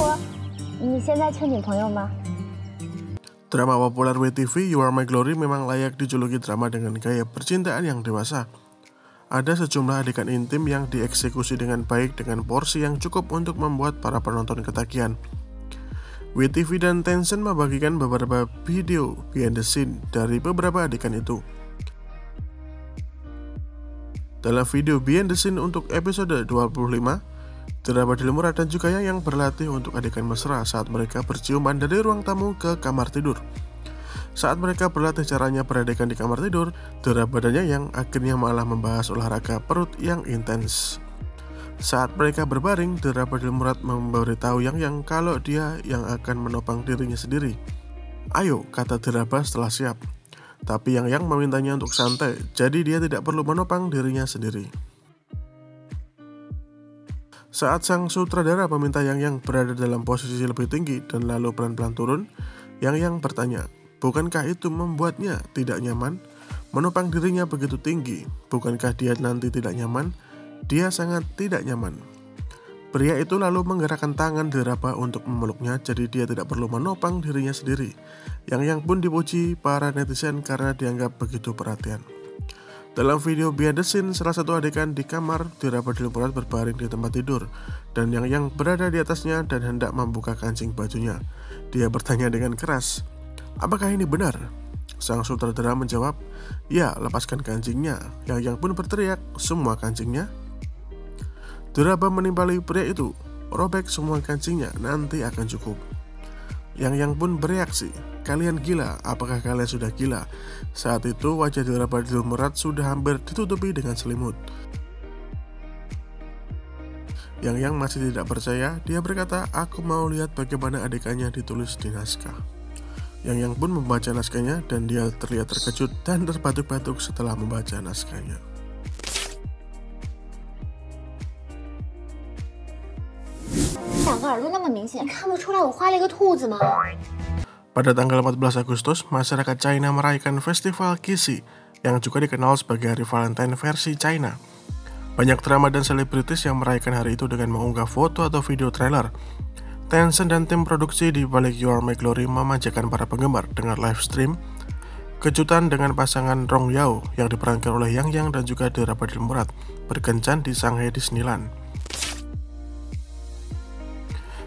说，你现在缺女朋友吗？ Drama populer WeTV You Are My Glory memang layak dijuluki drama dengan gaya percintaan yang dewasa. Ada sejumlah adegan intim yang dieksekusi dengan baik dengan porsi yang cukup untuk membuat para penonton ketagihan. WeTV dan Tencent membagikan beberapa video behind the scene dari beberapa adegan itu. Dalam video behind the scene untuk episode 25, terdapat Dilmurat dan juga yang berlatih untuk adegan mesra saat mereka berciuman dari ruang tamu ke kamar tidur. Saat mereka berlatih caranya beradegan di kamar tidur, terdapat yang akhirnya malah membahas olahraga perut yang intens. Saat mereka berbaring, terdapat Dilmurat memberitahu Yang kalau dia yang akan menopang dirinya sendiri. Ayo, kata Diraba setelah siap. Tapi Yang memintanya untuk santai, jadi dia tidak perlu menopang dirinya sendiri. Saat sang sutradara meminta Yang berada dalam posisi lebih tinggi dan lalu pelan-pelan turun, Yang bertanya, bukankah itu membuatnya tidak nyaman? Menopang dirinya begitu tinggi, bukankah dia nanti tidak nyaman? Dia sangat tidak nyaman. Pria itu lalu menggerakkan tangan Diraba untuk memeluknya, jadi dia tidak perlu menopang dirinya sendiri. Yang pun dipuji para netizen karena dianggap begitu perhatian. Dalam video behind the scene, salah satu adegan di kamar, Diraba Dilmurat berbaring di tempat tidur, dan Yang berada di atasnya dan hendak membuka kancing bajunya. Dia bertanya dengan keras, apakah ini benar? Sang sutradara menjawab, ya, lepaskan kancingnya. Yang pun berteriak, semua kancingnya? Diraba menimpali pria itu, robek semua kancingnya, nanti akan cukup. Yang pun bereaksi, kalian gila, apakah kalian sudah gila? Saat itu wajah Diraba Dilmurat sudah hampir ditutupi dengan selimut. Yang masih tidak percaya, dia berkata, aku mau lihat bagaimana adegannya ditulis di naskah. Yang pun membaca naskahnya dan dia terlihat terkejut dan terbatuk-batuk setelah membaca naskahnya. Pada tanggal 14 Agustus, masyarakat China merayakan festival Qixi yang juga dikenal sebagai Hari Valentine versi China. Banyak drama dan selebritis yang merayakan hari itu dengan mengunggah foto atau video trailer. Tencent dan tim produksi di balik You Are My Glory memanjakan para penggemar dengan live stream kejutan dengan pasangan Rong Yao yang diperankan oleh Yang dan juga Diraba Dilmurat berkencan di Shanghai Disneyland.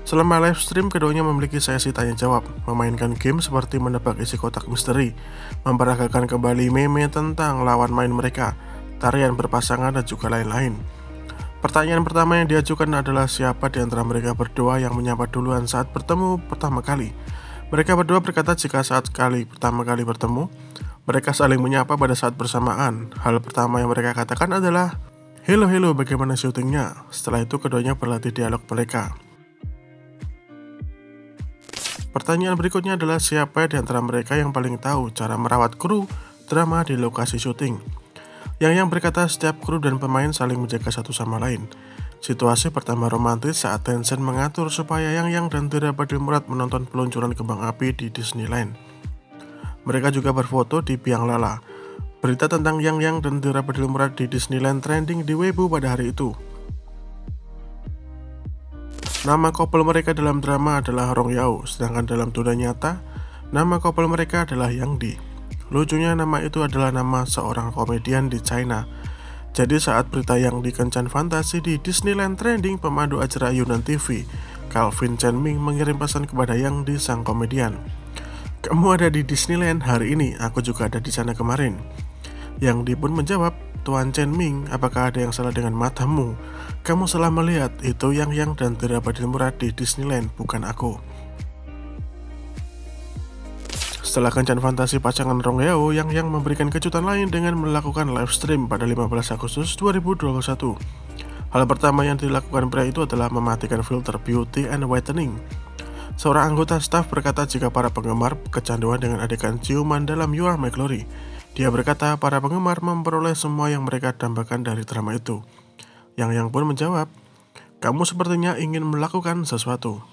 Selama live stream, keduanya memiliki sesi tanya jawab, memainkan game seperti menebak isi kotak misteri, memperagakan kembali meme tentang lawan main mereka, tarian berpasangan dan juga lain-lain. Pertanyaan pertama yang diajukan adalah siapa di antara mereka berdua yang menyapa duluan saat bertemu pertama kali. Mereka berdua berkata jika pertama kali bertemu, mereka saling menyapa pada saat bersamaan. Hal pertama yang mereka katakan adalah, hello bagaimana syutingnya? Setelah itu keduanya berlatih dialog mereka. Pertanyaan berikutnya adalah siapa di antara mereka yang paling tahu cara merawat kru drama di lokasi syuting. Yang berkata setiap kru dan pemain saling menjaga satu sama lain. Situasi pertama romantis saat Tencent mengatur supaya Yang dan Diraba Dilmurat menonton peluncuran kembang api di Disneyland. Mereka juga berfoto di Biang Lala. Berita tentang Yang dan Diraba Dilmurat di Disneyland trending di Weibo pada hari itu. Nama couple mereka dalam drama adalah Rong Yao, sedangkan dalam dunia nyata, nama couple mereka adalah Yang Di. Lucunya nama itu adalah nama seorang komedian di China. Jadi saat berita Yang Di kencan fantasi di Disneyland trending, pemandu acara Yunnan TV, Calvin Chen Ming mengirim pesan kepada Yang Di sang komedian. Kamu ada di Disneyland hari ini, aku juga ada di sana kemarin. Yang Di pun menjawab, Tuan Chen Ming, apakah ada yang salah dengan matamu? Kamu salah melihat, itu Yang dan Diraba Dilmurat di Disneyland, bukan aku. Setelah kencan fantasi pasangan Rong Yao, Yang memberikan kejutan lain dengan melakukan live stream pada 15 Agustus 2021. Hal pertama yang dilakukan pria itu adalah mematikan filter beauty and whitening. Seorang anggota staf berkata jika para penggemar kecanduan dengan adegan ciuman dalam You Are My Glory. Dia berkata para penggemar memperoleh semua yang mereka dambakan dari drama itu. Yang pun menjawab, kamu sepertinya ingin melakukan sesuatu.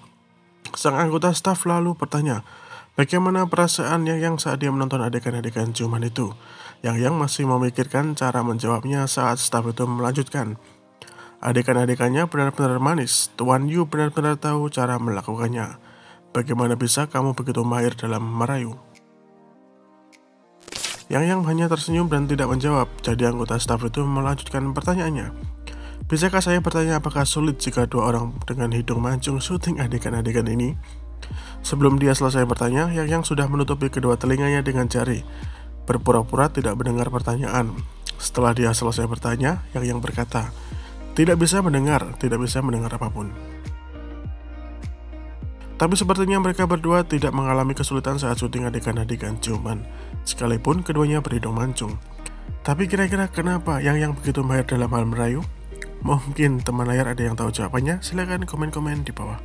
Sang anggota staf lalu bertanya, Bagaimana perasaan Yang saat dia menonton adegan-adegan ciuman itu? Yang masih memikirkan cara menjawabnya saat staf itu melanjutkan. Adegan-adegannya benar-benar manis. Tuan Yu benar-benar tahu cara melakukannya. Bagaimana bisa kamu begitu mahir dalam merayu? Yang hanya tersenyum dan tidak menjawab. Jadi anggota staf itu melanjutkan pertanyaannya. Bisakah saya bertanya apakah sulit jika dua orang dengan hidung mancung syuting adegan-adegan ini? Sebelum dia selesai bertanya, Yang sudah menutupi kedua telinganya dengan jari, berpura-pura tidak mendengar pertanyaan. Setelah dia selesai bertanya, Yang berkata, tidak bisa mendengar apapun. Tapi sepertinya mereka berdua tidak mengalami kesulitan saat syuting adegan-adegan ciuman, sekalipun keduanya berhidung mancung. Tapi kira-kira kenapa Yang begitu mahir dalam hal merayu? Mungkin teman layar ada yang tahu jawabannya, silahkan komen-komen di bawah.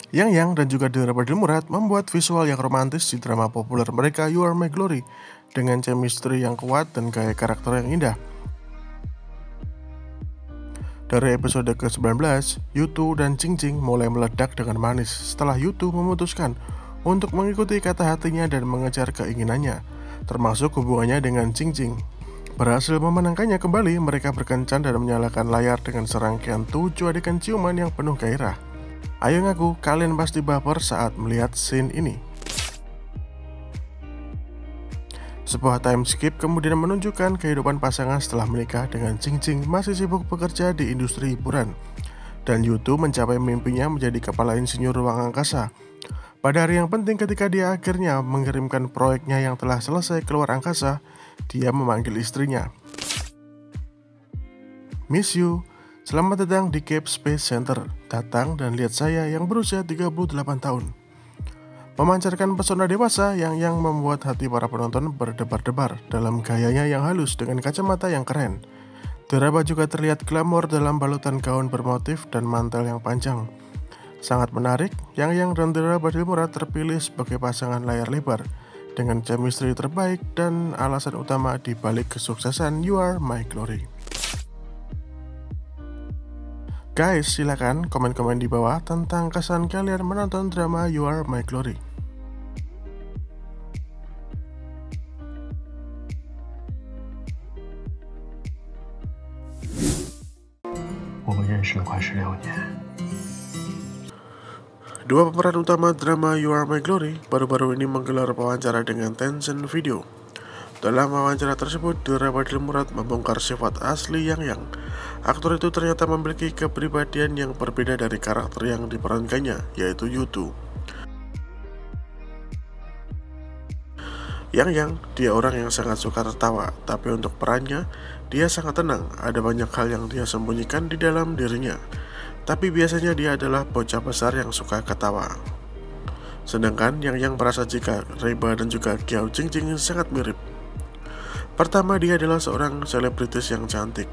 Yang dan juga Dara Badilmurat membuat visual yang romantis di drama populer mereka You Are My Glory dengan chemistry yang kuat dan gaya karakter yang indah. Dari episode ke-19, Yutu dan Jingjing mulai meledak dengan manis setelah Yutu memutuskan untuk mengikuti kata hatinya dan mengejar keinginannya, termasuk hubungannya dengan Jingjing. Berhasil memenangkannya kembali, mereka berkencan dan menyalakan layar dengan serangkaian 7 adegan ciuman yang penuh gairah. Ayo ngaku, kalian pasti baper saat melihat scene ini. Sebuah time skip kemudian menunjukkan kehidupan pasangan setelah menikah dengan Jingjing masih sibuk bekerja di industri hiburan, dan Yutu mencapai mimpinya menjadi kepala insinyur ruang angkasa. Pada hari yang penting ketika dia akhirnya mengirimkan proyeknya yang telah selesai keluar angkasa, dia memanggil istrinya. Miss you, selamat datang di Cape Space Center. Datang dan lihat saya yang berusia 38 tahun. Memancarkan pesona dewasa yang membuat hati para penonton berdebar-debar dalam gayanya yang halus dengan kacamata yang keren. Deraba juga terlihat glamor dalam balutan gaun bermotif dan mantel yang panjang. Sangat menarik, Yang dan Dara Badilmurat terpilih sebagai pasangan layar lebar dengan chemistry terbaik dan alasan utama di balik kesuksesan You Are My Glory. Guys, silakan komen-komen di bawah tentang kesan kalian menonton drama You Are My Glory. Dua pemeran utama drama You Are My Glory baru-baru ini menggelar wawancara dengan Tencent Video. Dalam wawancara tersebut, Dara Badilmurat membongkar sifat asli Yang. Aktor itu ternyata memiliki kepribadian yang berbeda dari karakter yang diperankannya, yaitu Yutu. Yang, dia orang yang sangat suka tertawa, tapi untuk perannya, dia sangat tenang. Ada banyak hal yang dia sembunyikan di dalam dirinya. Tapi biasanya dia adalah bocah besar yang suka ketawa. Sedangkan Yang merasa jika Reba dan juga Qiao Jingjing sangat mirip. Pertama, dia adalah seorang selebritis yang cantik.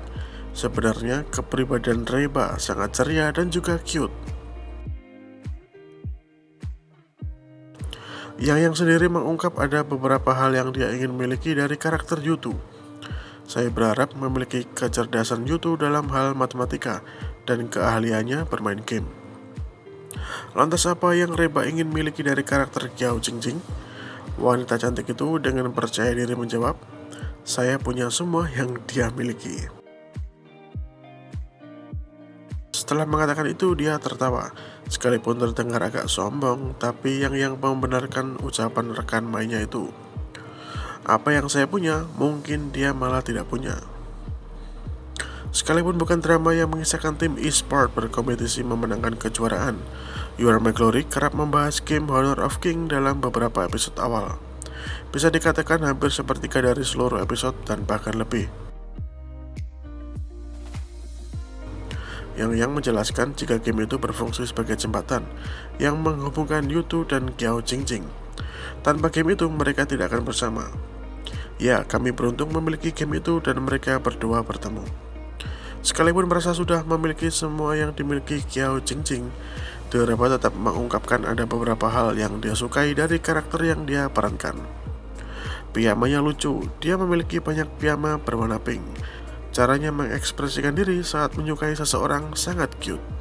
Sebenarnya kepribadian Reba sangat ceria dan juga cute. Yang sendiri mengungkap ada beberapa hal yang dia ingin miliki dari karakter Yutu. Saya berharap memiliki kecerdasan Yutu dalam hal matematika dan keahliannya bermain game. Lantas apa yang Reba ingin miliki dari karakter Qiao Jingjing? Wanita cantik itu dengan percaya diri menjawab, saya punya semua yang dia miliki. Setelah mengatakan itu, dia tertawa. Sekalipun terdengar agak sombong, tapi yang membenarkan ucapan rekan mainnya itu. Apa yang saya punya, mungkin dia malah tidak punya. Sekalipun bukan drama yang mengisahkan tim e-sport berkompetisi memenangkan kejuaraan, You Are My Glory kerap membahas game Honor of King dalam beberapa episode awal. Bisa dikatakan hampir sepertiga dari seluruh episode dan bahkan lebih. Yang menjelaskan jika game itu berfungsi sebagai jembatan yang menghubungkan Yutu dan Qiao Jingjing. Tanpa game itu mereka tidak akan bersama. Ya, kami beruntung memiliki game itu dan mereka berdua bertemu. Sekalipun merasa sudah memiliki semua yang dimiliki Qiao Jingjing, Deraba tetap mengungkapkan ada beberapa hal yang dia sukai dari karakter yang dia perankan. Piyamanya lucu, dia memiliki banyak piyama berwarna pink. Caranya mengekspresikan diri saat menyukai seseorang sangat cute.